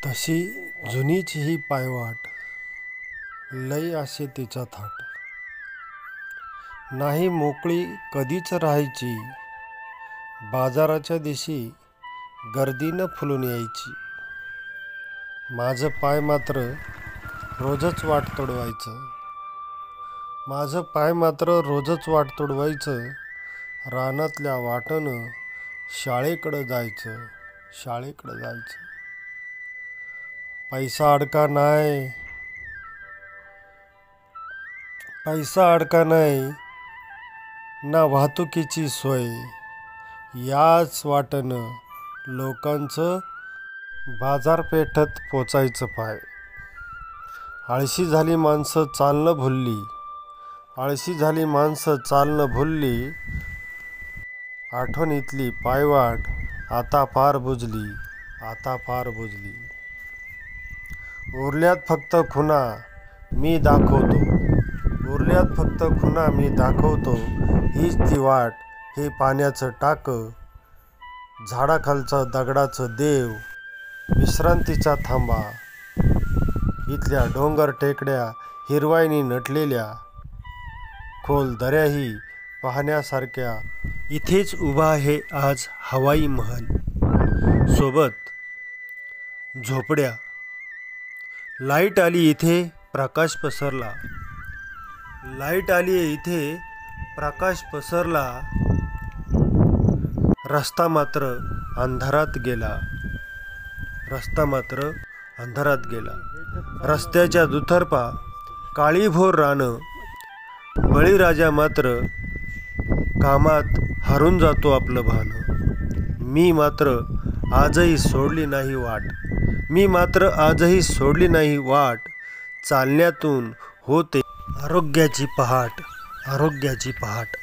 तशी जुनीच ही पायवाट, लय असे तिचा थाट. नाही मोकळी कधीच राहायची, बाजाराच्या दिशी गर्दीनं फुलून यायची. माझं पाय मात्र रोजच वाट तुडवायचं. माझं पाय मात्र रोजच वाट तुडवायचं. रानातल्या वाटनं शाळेकडं जायचं, शाळेकडं जायचं. पैसा अडका नाही, पैसा अडका नाही ना वाहतुकीची सोय. याच वाटनं लोकांचं बाजारपेठेत पोचायचं पाय. आळशी झाली माणसं चालणं भुलली, आळशी झाली माणसं चालणं भुलली. आठवणीतली पायवाट आता फार बुजली, आता फार बुजली. उरल्यात फक्त खुणा मी दाखवतो, उरल्यात फक्त खुणा मी दाखवतो. हीच ती वाट, हे पाण्याचं टाकं, झाडाखालचं दगडाचं देव, विश्रांतीचा थांबा. इथल्या डोंगर टेकड्या हिरवाईनी नटलेल्या, खोल दऱ्याही पाहण्यासारख्या. इथेच उभा आहे आज हवाई महल, सोबत झोपड्या. लाईट आली इथे प्रकाश पसरला, लाईट आली इथे प्रकाश पसरला. रस्ता मात्र अंधारात गेला, रस्ता मात्र अंधारात गेला. रस्त्याच्या दुतर्फा काळीभोर रानं. बळीराजा मात्र कामात हरून जातो आपलं भान. मी मात्र आजही सोडली नाही वाट, मी मात्र आजही सोडली नाही वाट. चालण्यातून होते आरोग्याची पहाट, आरोग्याची पहाट.